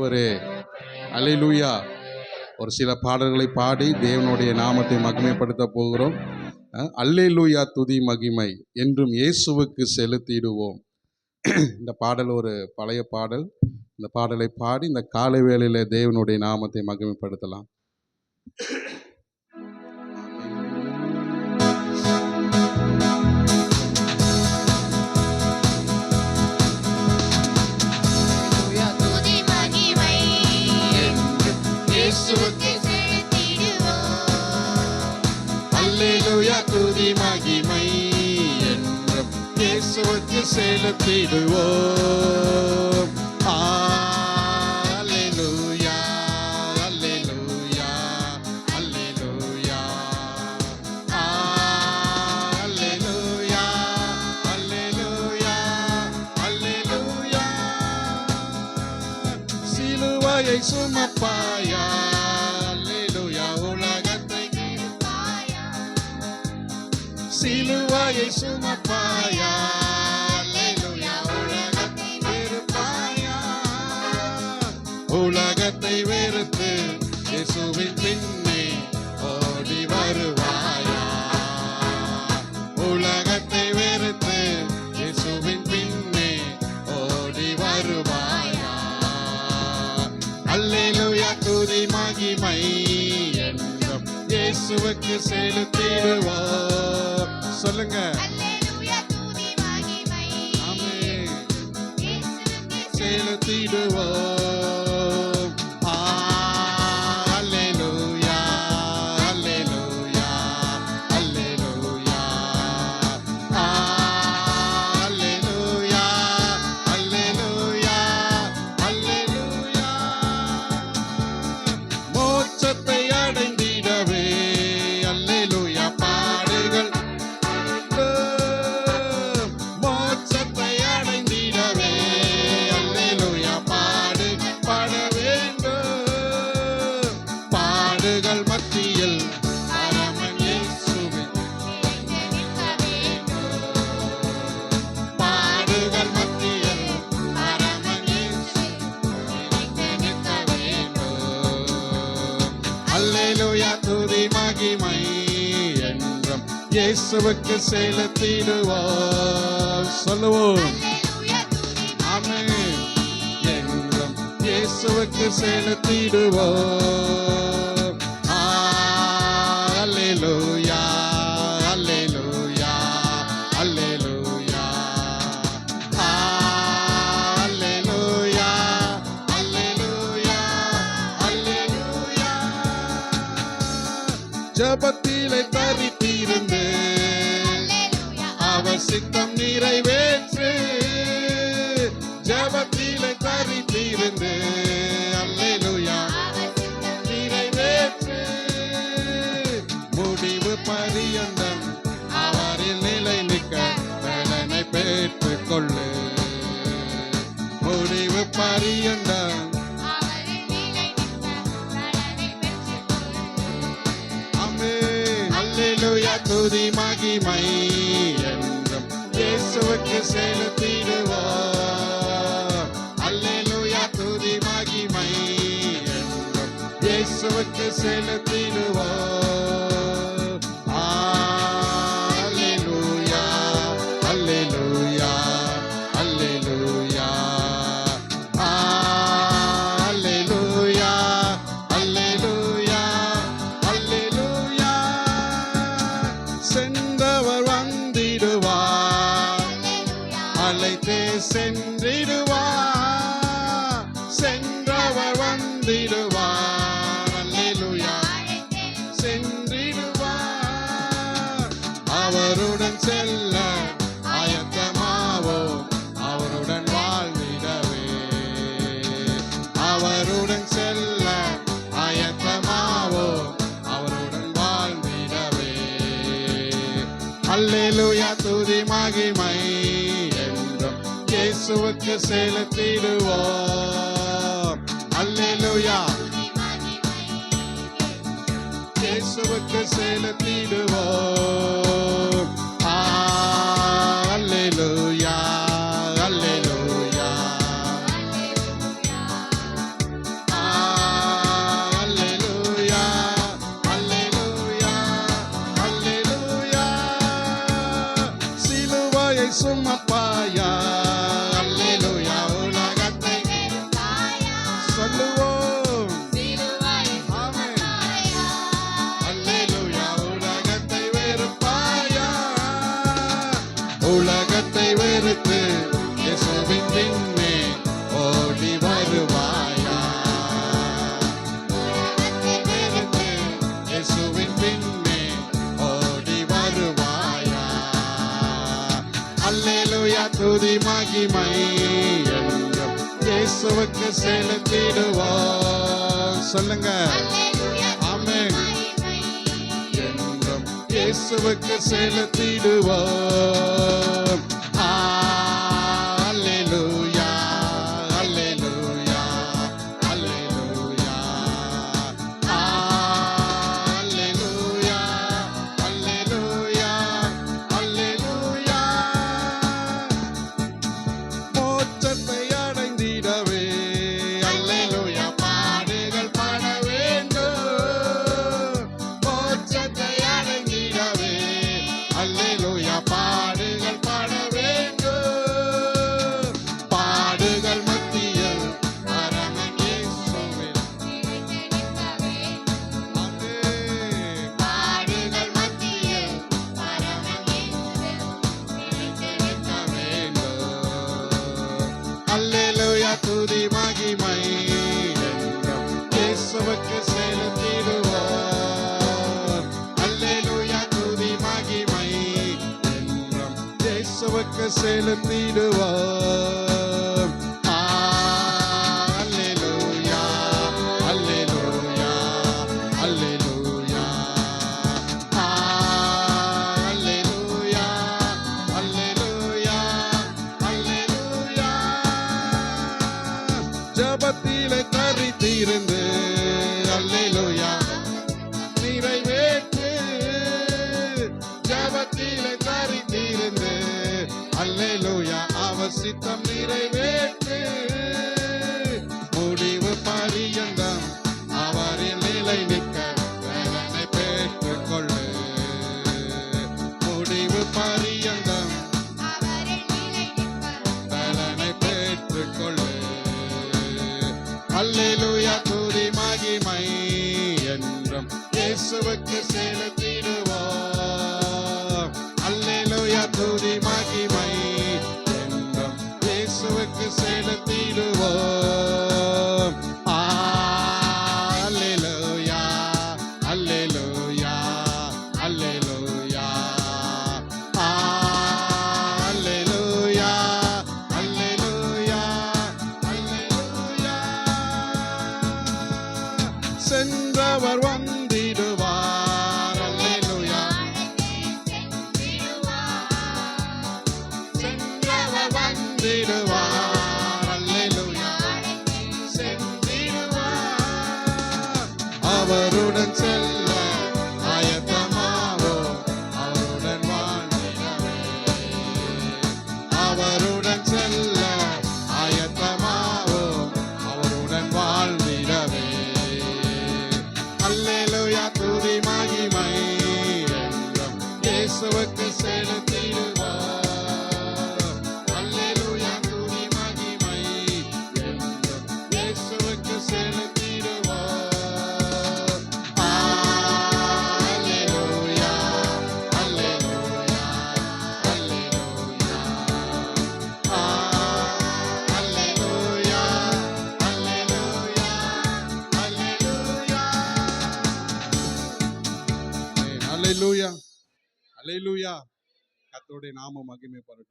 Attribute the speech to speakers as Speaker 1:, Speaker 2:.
Speaker 1: ஒரு அல்லேலூயா ஒரு சில பாடல்களை பாடி தேவனுடைய நாமத்தை மகிமைப்படுத்த போகிறோம். அல்லேலூயா துதி மகிமை என்றும் இயேசுவுக்கு செலுத்திடுவோம். இந்த பாடல் ஒரு பழைய பாடல். இந்த பாடலை பாடி இந்த காலை வேளையில தேவனுடைய நாமத்தை மகிமைப்படுத்தலாம். அல்லேலூயா துதி மகிமை என்றும் இயேசுவுக்கு செலுத்திடுவோம். அல்லேலூயா அல்லேலூயா அல்லேலூயா அல்லேலூயா அல்லேலூயா அல்லேலூயா. சிலுவையை சுமப்பாயா, சிலுவையை சுமப்பாயா, அல்லேலூயா உலகத்தை வெறுப்பாயா, உலகத்தை வெறுத்து இயேசுவின் பின்னே ஓடி வருவாயா, உலகத்தை வெறுத்து இயேசுவின் பின்னே ஓடி வருவாயா. அல்லேலூயா துதி மகிமை என்றும் இயேசுவுக்கு செலுத்திடுவோம். சொல்லுங்க,
Speaker 2: அல்லேலூயா துதி மகிமை
Speaker 1: ஆமென்
Speaker 2: இயேசுவுக்கு
Speaker 1: செலுத்திடுவோம். அல்லேலூயா அல்லேலூயா அல்லேலூயா அல்லேலூயா அல்லேலூயா அல்லேலூயா. மோட்சத்தை அடைந்திடவே அல்லேலூயா பாடுகள், மோட்சத்தை அடைந்திடவே அல்லேலூயா பாடுபட வேண்டும். பாடுகள் மத்தியில் பரமன் இயேசுவின்
Speaker 2: நிற்க வேண்டும்.
Speaker 1: பாடுகள் மத்தியில் பரமன் இயேசுவின் நிற்க வேண்டும். அல்லேலூயா துதி மகிமை என்றும் இயேசுவுக்கு செலுத்திடுவோம். சொல்லுவோம்,
Speaker 2: அல்லேலூயா துதி
Speaker 1: ஆமென் என்றும் இயேசுவுக்கு செலுத்திடுவோம். அல்லேலூயா அல்லேலூயா அல்லேலூயா அல்லேலூயா அல்லேலூயா அல்லேலூயா. ஜெபத்திலே தரித்திருந்து
Speaker 2: அல்லேலூயா
Speaker 1: அவர் சித்தம் நிறைவேற்று, ஜெபத்திலே தரித்திருந்து அல்லேலூயா நிறைவேற்று. முடிவு பரியந்தம் அவரில் நிலை நிற்க பலனை பெற்றுக் கொள்ளு, முடிவு பரியந்தம்
Speaker 2: அவரின் நிலை நிற்க பலனை பெற்றுக்கொள்.
Speaker 1: ஆமென். அல்லேலூயா துதி மகிமை என்றும் இயேசுவுக்கு செலுத்திடுவோம். அல்லேலூயா துதி மகிமை என்றும் இயேசுவுக்கு செலுத்திடுவோம். அல்லேலூயா அல்லேலூயா அல்லேலூயா அல்லேலூயா அல்லேலூயா அல்லேலூயா. சென்றவர் வந்திடுவார்,
Speaker 2: அல்லேலூயா
Speaker 1: அழைத்தே சென்றிடுவார், சென்றவர் வந்திடுவார், அல்லேலூயா சென்றிடுவார். அவருடன் செல்ல ஆயத்தமாவோம், அவருடன் வாழ்ந்திடவே, அவருடன் செல்ல ஆயத்தமாவோம், அவருடன் வாழ்ந்திடவே. அல்லேலூயா துதி மகிமை என்றும் இயேசுவுக்கு செலுத்திடுவோம். அல்லேலூயா இயேசுவுக்கு செலுத்திடுவோம். அல்லேலூயா அல்லேலூயா துதி மகிமை என்றும் இயேசுவுக்கு செலுத்திடுவோம். சொல்லுங்க.
Speaker 2: அல்லேலூயா
Speaker 1: ஆமென்.
Speaker 2: மகிமை
Speaker 1: என்றும் இயேசுவுக்கு செலுத்திடுவோம். அல்லேலூயா, அல்லேலூயா, அல்லேலூயா, அல்லேலூயா, அல்லேலூயா, அல்லேலூயா. மோட்சத்தை அடைந்திடவே அல்லேலூயா பாடுகள் பாட வேண்டும். மோட்சத்தை அடைந்திடவே அல்லேலூயா பாடுகள் பாட வேண்டும். பாடுகள் மத்தியில் பரமன் இயேசுவில்
Speaker 2: நிலைத்து நிற்க வேண்டும்.
Speaker 1: ஆமென்.
Speaker 2: பாடுகள் மத்தியில் பரமன் இயேசுவில் நிலைத்து நிற்க
Speaker 1: அல்லேலூயா துதி மகிமை என்றும் இயேசுவுக்கு செலுத்திடுவோம். அல்லேலூயா துதி மகிமை என்றும் இயேசுவுக்கு செலுத்திடுவோம். அல்லேலூயா, அல்லேலூயா, அல்லேலூயா, அல்லேலூயா, அல்லேலூயா, அல்லேலூயா. ஜெபத்திலே தரித்திருந்து அல்லேலூயா நிறைவேற்று. ஜெபத்திலே தரித்திருந்து அல்லேலூயா அவர் சித்தம் நிறைவேற்று. முடிவு பரியந்தம் அவரில் நிலை நிற்க பலனை பெற்றுக்கொள்ளு. முடிவு பரியந்தம்
Speaker 2: அவரில் நிலை நிற்க
Speaker 1: பலனை பெற்றுக்கொள்ளு. அல்லேலூயா துதி மகிமை என்றும் இயேசுவுக்கு செலுத்திடுவோம். அல்லேலூயா துதி மகிமை என்றும் இயேசுவுக்கு செலுத்திடுவோம். அல்லேலூயா, அல்லேலூயா, அல்லேலூயா, அல்லேலூயா, அல்லேலூயா, அல்லேலூயா. சென்றவர் வந்திடுவார். அல்லேலூயா. சென்றவர் வந்திடுவார். அல்லேலூயா. சென்றிடுவார். அவருடன் செல்ல ஆயத்தமாவோம். அவருடன் வாழ்ந்திடவே. அவருடன் செல்ல ஆயத்தமாவோம். அவருடன் வாழ்ந்திடவே. அல்லேலூயா துதி மகிமை என்றும் இயேசுவுக்கு செலுத்திடுவோம். அல்லேலூயா துதி மகிமை என்றும் இயேசுவுக்கு செலுத்திடுவோம். அல்லேலூயா, அல்லேலூயா, அல்லேலூயா, அல்லேலூயா, அல்லேலூயா, அல்லேலூயா. அல்லேலூயா, அல்லேலூயா. கர்த்தருடைய நாமம் மகிமைப்படட்டும்.